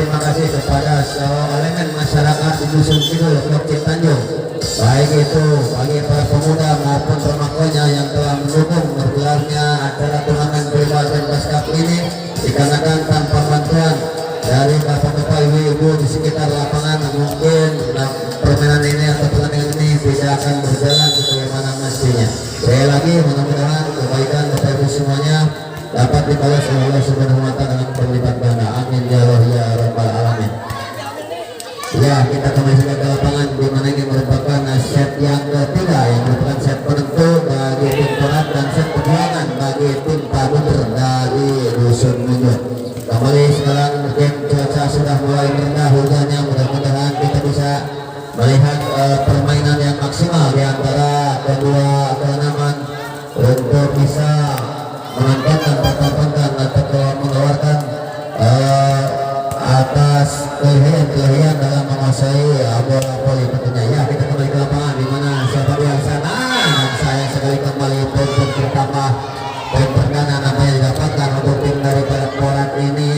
terima kasih kepada seluruh elemen masyarakat di Dusun Kidul, Kecil Tanjung, baik itu bagi para pemuda maupun remakonya yang telah mendukung bergelarnya acara turnamen Prima dan Baskap ini, dikarenakan tanpa bantuan dari bapak-bapak ibu-ibu di sekitar lapangan mungkin permainan ini atau pertandingan ini tidak akan berjalan sebagaimana mestinya. Sekali lagi mudah-mudahan kebaikan Bapak Ibu semuanya dapat dibalas oleh Allah Subhanahu wa taala dengan berlipat ganda. Amin ya Allah ya rabbal alamin. Ya, kita kembali ke lapangan di mana ini merupakan set yang ketiga yang merupakan set penentu bagi tim Porat dan set perjuangan bagi tim Pabuder dari Dusun Munjul. Kembali sekarang mungkin cuaca sudah mulai meredah hujannya, mudah-mudahan kita bisa melihat permainan yang maksimal di antara kedua turnamen untuk bisa menempatkan pertahanan atau mengeluarkan atas kelebihan dalam menguasai bola voli tentunya. Ya, kita kembali ke lapangan di mana siapa di sana dan saya sekali kembali untuk pertama poin perdana namanya didapatkan untuk tim daripada Porat ini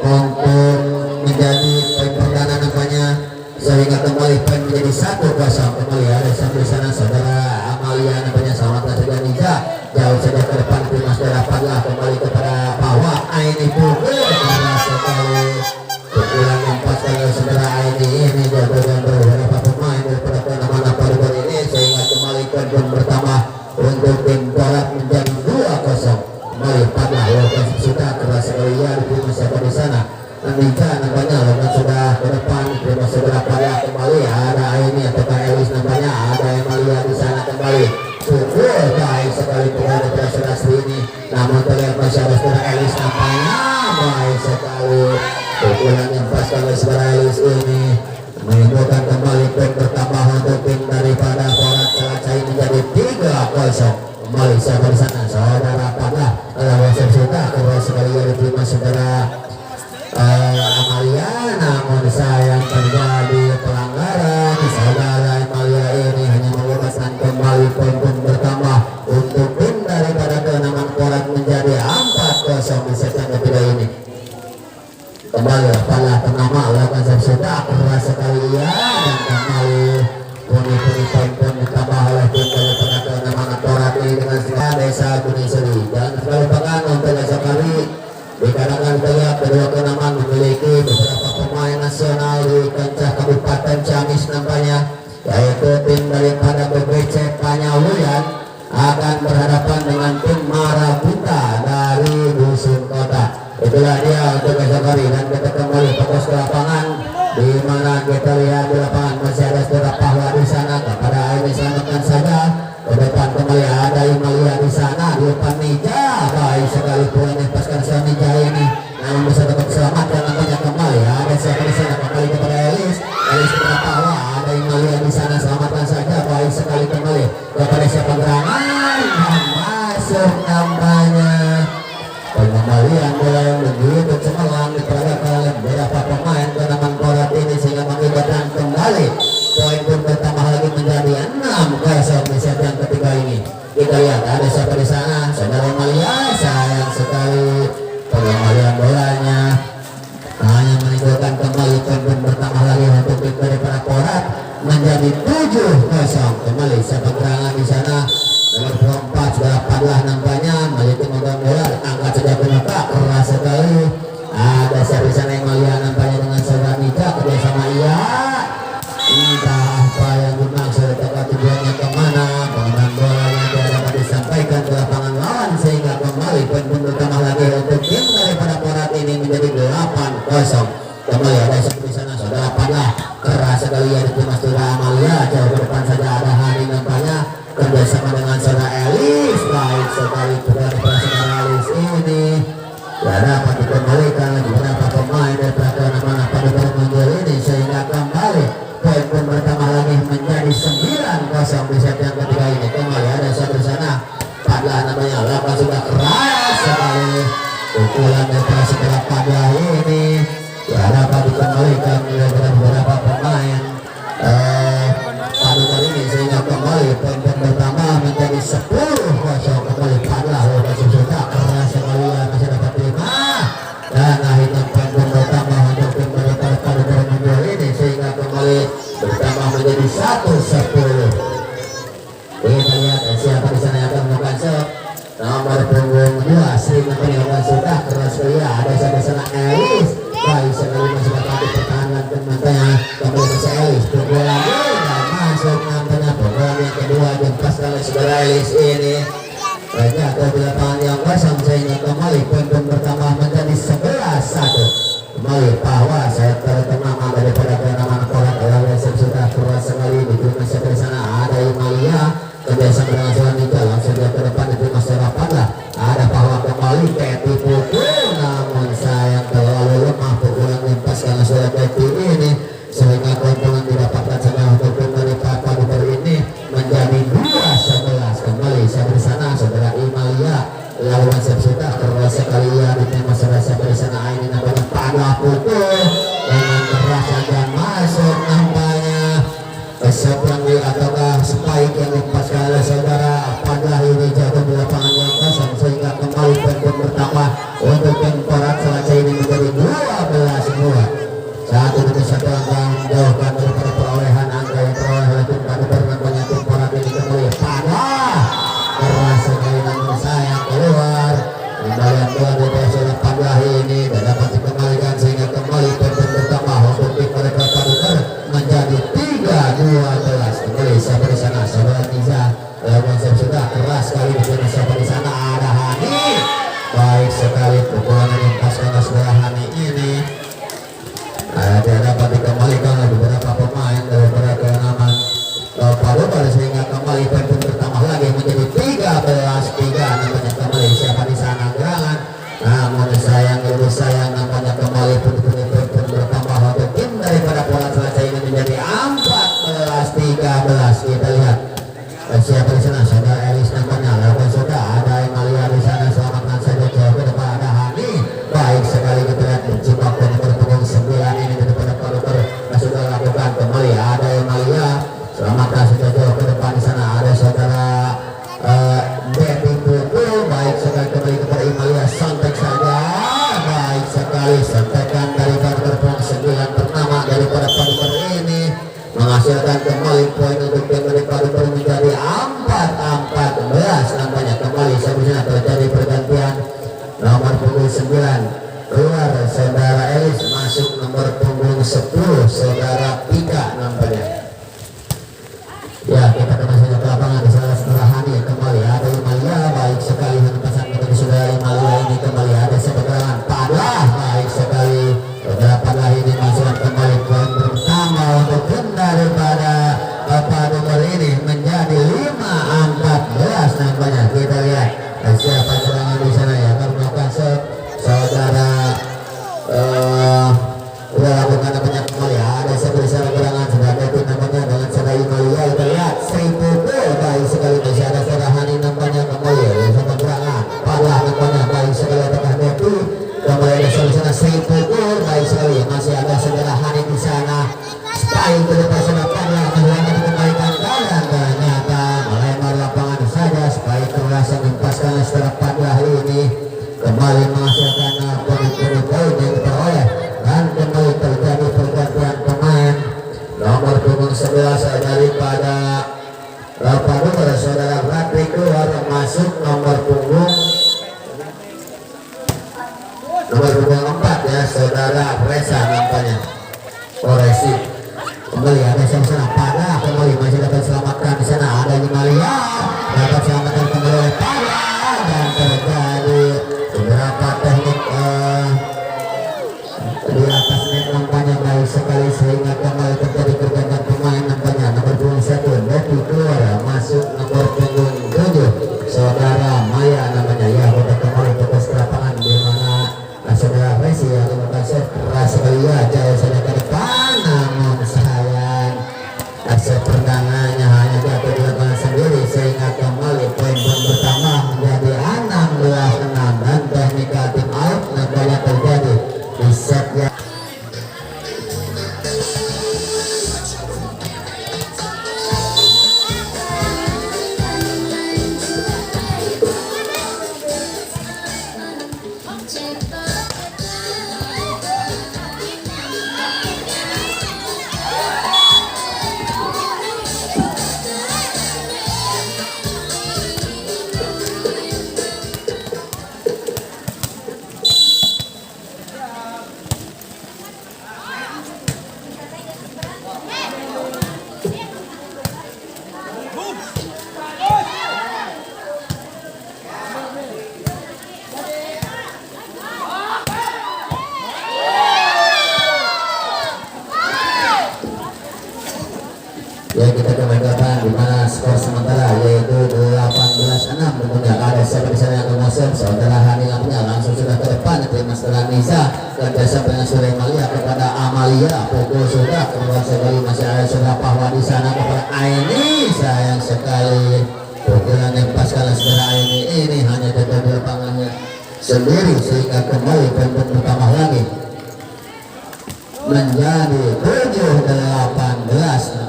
untuk menjadi poin perdana namanya, sehingga kembali poin menjadi 1-0. Kembali ada sampai sana saudara Amalia namanya, selamat datang Nija, jauh saja ke depan Primas dapatlah kembali kepada bawah Aini pukul keras sekali pukulan yang pas kalau saudara ini jago dan beberapa pemain daripada nama Paruban ini, sehingga kembali poin pun bertambah untuk tim Porat menjadi 2-0. Kembali pada lokasi sudah keras sekali ya di siapa di sana Nija namanya, lawan sudah ke depan Primas segera pada kembali ada ini atau Elis namanya, ada Emalia di sana kembali pukul baik sekali kepada prestasi ini, namun terlihat masih ada saudara Elis nampaknya baik sekali pukulan yang pas kalau saudara Elis ini menimbulkan kembali poin bertambah untuk tim daripada Porat selesai menjadi 3-0. Kembali siapa di sana saudara pada lawan sudah keras sekali ya diterima saudara Amalia, namun sayang terjadi pelanggaran. Saudara Amalia ini hanya menggunakan kembali poin bertambah untuk tim daripada turnamen Porat menjadi 4-0 di set yang ketiga ini. Kembali pada penama lakukan sudah keras sekali ya, dan kembali puni-puni poin ditambah oleh tim daripada turnamen Porat ini dengan Desa Kuning Seri. Dan terlupakan untuk besok hari dikarenakan terlihat kedua turnamen memiliki beberapa pemain nasional di kancah Kabupaten Ciamis nampaknya, yaitu tim daripada BPC Panyaluyan akan berhadapan dengan tim Marabuta dari Dusun Kota. Itulah dia untuk besok hari, dan kita kembali fokus ke lapangan di mana kita lihat di lapangan masih ada saudara Pahwa di sana, kepada ini selamatkan saja ke depan. Kembali ada Imalia di sana, di depan Nija baik sekali pulang lepaskan si Nija ini, namun bisa tetap selamat dan namanya kembali ada siapa di sana, kembali kepada Elis kepada Pahwa, ada Imalia di sana, selamatkan saja baik sekali kembali kepada siapa gerangan dan masuk namanya. Pengembalian bola yang begitu cemerlang diperagakan beberapa pemain turnamen Porat ini, sehingga mengakibatkan kembali poin pun bertambah lagi menjadi 6-0 di set yang ketiga ini. Kita lihat ada siapa di sana saudara Amalia, sayang sekali pengembalian bolanya hanya menimbulkan kembali poin pun bertambah lagi untuk tim daripada Porat menjadi 7-0. Kembali siapa gerangan di sana nomor 24 sudah padlah nampaknya meliti memegang bola, angkat saja ke mata keras sekali. Ada siapa di sana yang melihat nampaknya dengan saudara Nija kerjasama ia, entah apa yang dimaksud atau tujuannya kemana. Pengemban bola yang tidak dapat disampaikan ke lapangan lawan, sehingga kembali poin pun bertambah lagi untuk tim daripada Porat ini menjadi 8-0. Kembali ada siapa di sana saudara padlah keras sekali ya diterima saudara Amalia, jauh ke depan saja ada Hani nampaknya kerjasama dengan saudara Elis, baik sekali kepada saudara Elis ini ya dapat dikembalikan lagi beberapa pemain dari turnamen Padukan Munjul ini, sehingga kembali poin pun bertambah lagi menjadi 9-0 di set yang ketiga ini. Kembali ada satu sana Padlah namanya, lakukan sudah keras sekali pukulan dari saudara Padlah ini ya dapat dikembalikan oleh beberapa pemain Padukan ini, sehingga kembali poin bertambah menjadi 10-0. Kembali Padlah lokasi sudah keras sekali ya, masih dapat terima dan akhirnya poin bertambah untuk tim baik sekali masih dapat dipertahankan teman-teman kembali ke Elis pukul lagi dan masuk nampaknya pukulan yang kedua dilepaskan oleh saudara Elis ini jatuh di lapangan yang kosong sehingga kembali poin pertama menjadi 11-1 kembali bahwa saya terkenal daripada kenaman korak oleh sudah keras sekali di masih di sana ada Imalia kebiasaan berlangsung juga langsung dia ke depan itu masih rapat lah ada bahwa kembali Betty pukul namun sayang terlalu lemah pukulan limpas karena sudah Betty ini sehingga keuntungan didapatkan setelah untuk dari Papa ini menjadi 2-11 kembali saya di sana saudara Imalia lawan sudah keras sekali ya di masalah saya di sana ini namanya pada pukul dengan keras dan masuk nampaknya seberang ataukah spike yang dipaskan oleh saudara pada ini jatuh di lapangan yang kosong sehingga kembali poin pertama untuk tim Korat selesai ini menjadi 12-2 saat itu satu angka menjauhkan daripada perolehan angka yang peroleh oleh tim Kader nampaknya tim Korat ini kembali pada keras sekali namun sayang keluar kembalian bola dari saudara pada ini dan dapat dikembalikan sehingga kembali poin pertama untuk tim Kader menjadi 3-12 kembali siapa di sana saudara Tiza lawan sudah keras sekali di sana siapa di sana ada Hani baik sekali pukulan yang dipaskan saudara Hani ini dia dapat dikembalikan oleh beberapa pemain daripada kenaman Palubar sehingga kembali poin pertama lagi menjadi 13-3 namanya kembali siapa di sana gerangan namun sayang namanya kembali poin bertambah untuk tim daripada Pola selesai ini menjadi 14-13 kita lihat siapa di sana saudara Elis nampaknya lawan sudah ada Emalia di sana selamatkan saja jauh ke depan ada Hani baik sekali kita lihat menjebak dan berpunggung 9 ini daripada Palubar sudah lakukan kembali ada Emalia selamatkan saja jauh ke depan di sana ada saudara Betty pukul baik sekali kembali kepada Emalia santai saja baik sekali santekan dari berpunggung 9 pertama daripada Palubar ini menghasilkan kembali poin untuk tim dari Palubar menjadi 4-14 nampaknya kembali sebenarnya terjadi pergantian nomor punggung 9 keluar saudara Elis masuk nomor punggung 10 saudara Pika nampaknya ya kita kembali saja ke lapangan di sana setelah Hani kembali ada Imalia baik sekali pesan kepada saudara Imalia ini kembali ada seberangan Padah baik sekali saudara Padah ini masuk kembali poin pertama untuk tim daripada Palubar ini menjadi 5-14 nampaknya kita lihat siapa serangan di sana ya melakukan saudara udah lakukan namanya kembali ada seperti serangan sudah ada tim namanya dengan saudara Imalia kita lihat Seribu baik sekali masih ada saudara Hani nampaknya kembali sama serangan Padah nampaknya baik sekali apakah Betty kembali ada saudara Seribu baik sekali masih ada saudara Hani di sana spike ke depan saudara Padah menghilangkan kebaikan dan ternyata melempar lapangan saja spike keras yang dipaskan oleh saudara Padah ini kembali menghasilkan poin yang diperoleh dan kembali terjadi pergantian pemain nomor punggung 11 daripada Palubar saudara Radri keluar masuk nomor punggung 4 ya saudara Reza nampaknya Oresi kembali ada sana Pada kembali masih dapat selamatkan di sana ada Imalia dapat selamatkan kembali oleh Pada dan terjadi beberapa teknik di atas net nampaknya baik sekali sehingga kembali terjadi pergantian pemain nampaknya nomor punggung 1 Betty keluar masuk nomor punggung 7 saudara Maya namanya ya udah kembali fokus ke lapangan di mana saudara Resi yang melakukan set keras sekali ya jauh saja ke depan namun sayang Ya kita kembali ke depan di mana skor sementara yaitu 18-6 tentunya ada siapa di sana yang mengusir saudara Hani Lampunya langsung sudah ke depan terima setelah Nisa kerjasama dengan Sulaimalia kepada Amalia pukul sudah keluar sekali masih ada saudara Pahwa di sana kepada Aini sayang sekali pukulan yang pas kalah saudara Aini ini hanya tetap di lapangannya sendiri sehingga kembali pembut bertambah lagi menjadi 7-18.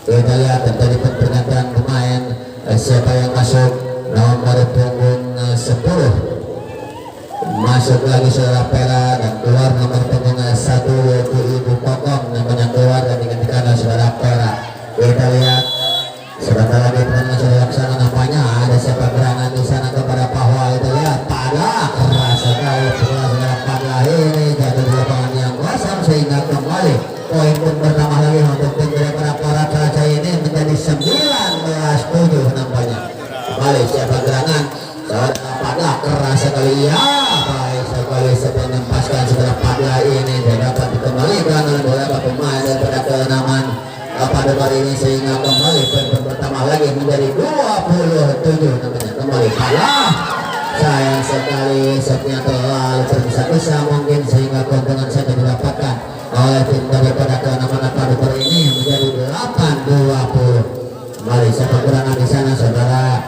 Kita lihat terjadi pergantian pemain siapa yang masuk nomor punggung 10 masuk lagi saudara Pera dan keluar nomor punggung 1 yaitu Ibu Kokong namanya keluar dan digantikan oleh saudara Pera. Kita lihat sebentar lagi pertandingan sudah dilaksanakan nampaknya ada siapa gerangan di sana kepada Pahwa. Kita lihat pada keras sekali saudara Pada ini jatuh di lapangan yang kosong sehingga kembali poin pun bertambah lagi untuk tim daripada Porak Raja ini menjadi 19-7 nampaknya. Kembali siapa gerangan saudara Pada keras sekali ya baik sekali sebelum menempaskan saudara Pada ini dan dapat dikembalikan oleh beberapa pemain daripada keenaman pada kali ini sehingga kembali poin bertambah lagi menjadi 27 namanya. Kembali Pada sayang sekali setnya terlalu tergesa-gesa mungkin sehingga keuntungan saja didapatkan oleh tim daripada keenaman pada kali ini yang menjadi 8-20. Kembali siapa kurangan di sana saudara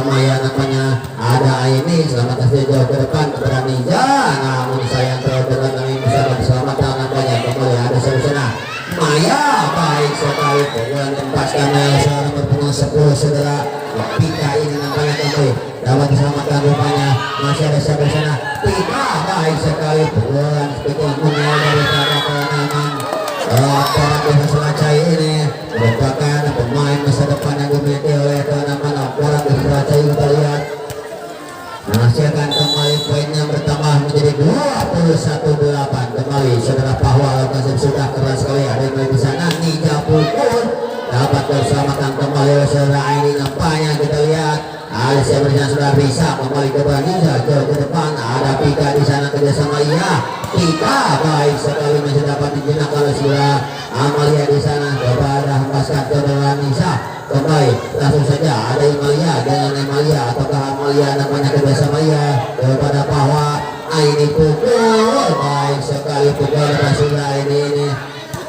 Maya namanya ada ini selamat kasih jauh ke depan kepada Ninja namun sayang terlalu ini bisa diselamatkan nampaknya. Kembali ada di sana Maya baik sekali pukulan tempaskan seorang berpunggung 10 saudara Pika ini nampaknya kembali dapat diselamatkan rupanya masih ada siapa di sana Pika baik sekali pukulan pukulan mengenai dari keenaman Porak Desa Selacai ini merupakan pemain masa depan yang dimiliki oleh keenaman Porak Desa Selacai. Kita lihat menghasilkan kembali poinnya bertambah menjadi 21-8. Kembali saudara Pahwa lokasi sudah keras sekali ada yang di sana Ninja pukul dapat diselamatkan kembali oleh saudara Aini nampaknya. Kita lihat ada siapa di sana sudah bisa kembali ke Ninja jauh ke depan ada Pika di sana kerjasama Pika baik sekali masih dapat dijenak oleh saudara Amalia di sana kepada hembaskan ke Nisa. Kembali langsung saja ada Amalia dengan Amalia ataukah Amalia namanya kerjasama kepada Pahwa Aini pukul baik sekali pukul dari saudara ini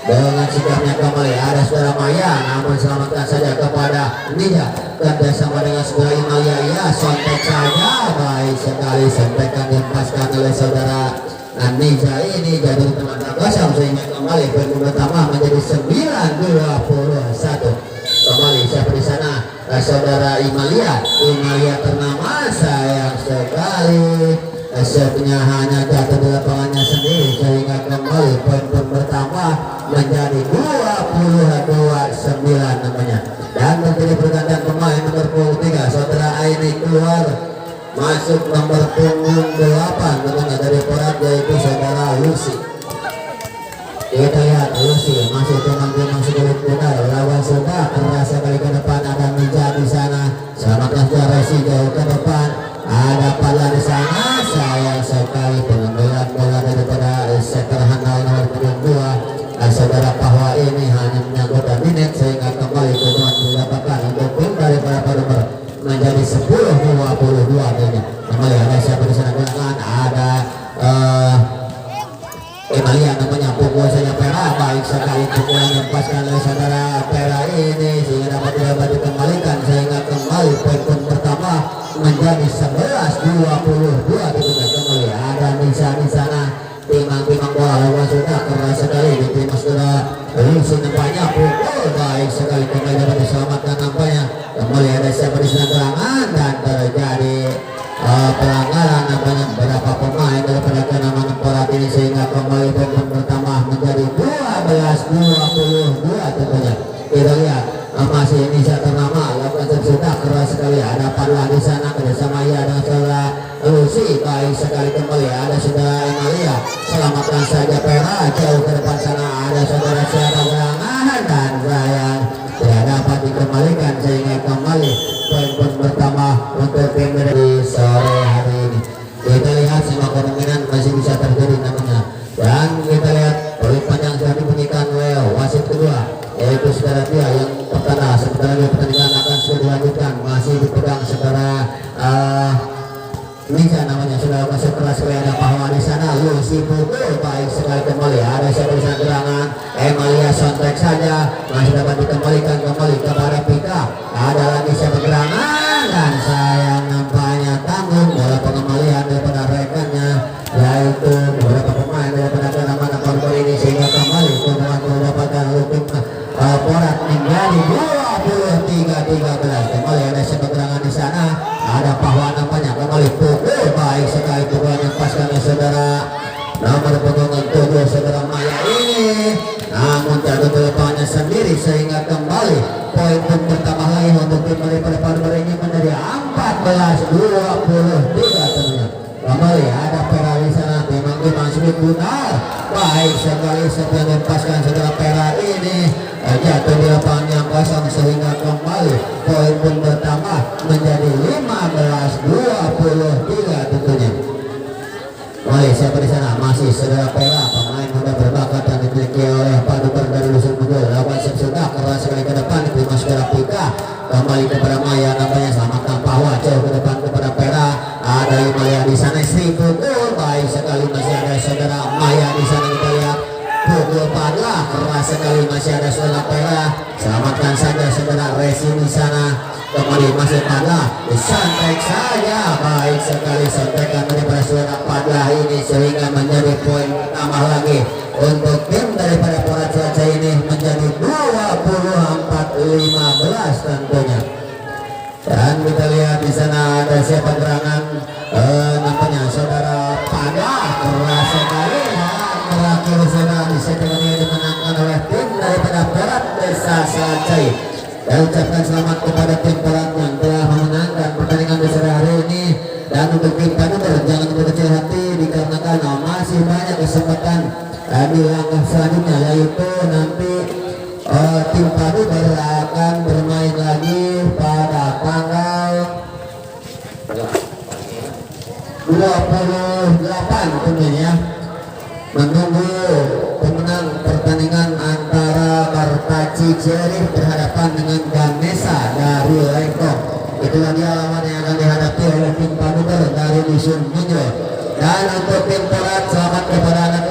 dengan sikapnya kembali ada saudara Maya namun selamatkan saja kepada Ninja kerjasama dengan saudara Amalia sontek saja baik sekali sontekan dipaskan oleh saudara Ninja ini jadi teman kosong sehingga kembali poin pertama menjadi 9-21. Kembali siapa di sana saudara Imalia ternama sayang sekali setnya hanya jatuh di lapangannya sendiri sehingga kembali poin pun bertambah menjadi 22-9 namanya. Dan terjadi pergantian pemain nomor punggung 3 saudara Aini keluar masuk nomor punggung 8 namanya dari Porak yaitu saudara Lucy. Kita lihat Lucy masih teman-teman sedikit muda lawan sudah terasa kali ke depan ada Ninja di sana selamatkan Resi jauh ke depan ada Pala di sana sayang sekali pengambilan bola daripada setter handal nomor punggung 2 saudara Pahwa ini hanya menyangkut menit sehingga kembali keuntungan didapatkan untuk tim daripada nomor menjadi 10-22 artinya. Kembali ada siapa di sana gunakan ada Emalia namanya pukul saja Pera baik sekali pukulan lepaskan oleh saudara Pera ini sehingga dapat dikembalikan sehingga kembali poin pun pertama menjadi 11-22 kembali ada Nisa di sana timang-timang bola lawan sudah keras sekali di tim saudara Lucy nampaknya pukul baik sekali kembali dapat diselamatkan nampaknya. Kembali ada siapa di sana serangan dan terjadi pelanggaran nampaknya beberapa pemain daripada kenaman Porak ini sehingga kembali poin bertambah menjadi 12-22 tentunya. Kita lihat masih Indonesia ternama lakukan sudah keras sekali ada Padla di sana kerjasama dengan saudara Lucy baik sekali kembali ada saudara Emalia selamatkan saja Pera jauh ke depan sana ada saudara Syara Gerangan dan sayang tidak dapat dikembalikan sehingga kembali poin pun bertambah untuk tim di sore hari ini. Kita lihat semua kemungkinan masih bisa terjadi namanya dan kita lihat poin panjang sudah dibunyikan oleh wasit kedua yaitu saudara potongan tubuh saudara Maya ini, namun jatuh ke lapangannya sendiri sehingga kembali poin pun bertambah lagi untuk tim daripada Padura ini menjadi 14-23 tentunya. Kembali ada Pera di sana, memang sulit benar. Baik sekali setelah lepaskan saudara Pera ini jatuh di lapangan yang kosong sehingga kembali poin pun bertambah menjadi 15-23 tentunya. Baik, siapa di sana? Masih saudara Pera, pemain muda berbakat yang dimiliki oleh Padura dari Dusun Mugul. Lawan sudah keras sekali ke depan diterima saudara Pika. Kembali kepada Maya, nampaknya selamatkan Pahwa jauh ke depan kepada Pera. Ada Maya di sana, Sri pukul. Baik sekali masih ada saudara Maya di sana, kita lihat pukul padlah keras sekali masih ada saudara Pera. Selamatkan saja saudara Resi di sana. Kembali masih padlah, disantek saja. Baik sekali santekan daripada saudara padlah ini sehingga menjadi poin tambah lagi untuk tim daripada Porat Cuaca ini menjadi 24-15 tentunya. Dan kita lihat di sana ada siapa gerangan nampaknya saudara Padlah keras sekali dan terakhir saudara di set ini dimenangkan oleh tim daripada Porat Desa Salacai. Saya ucapkan selamat kepada tim Porat yang telah memenangkan pertandingan di sore hari ini. Dan untuk tim Padura jangan berkecil hati dikarenakan masih banyak kesempatan di langkah selanjutnya, yaitu nanti tim Padura akan bermain lagi pada tanggal 28 tentunya, menunggu pemenang pertandingan antara Bartaci Cherif berhadapan dengan Ganesha dari Lengkong. Itulah dia lawan yang akan dihadapi oleh tim Padura dari Dusun Munjro. Dan untuk tim Porat, selamat kepada anak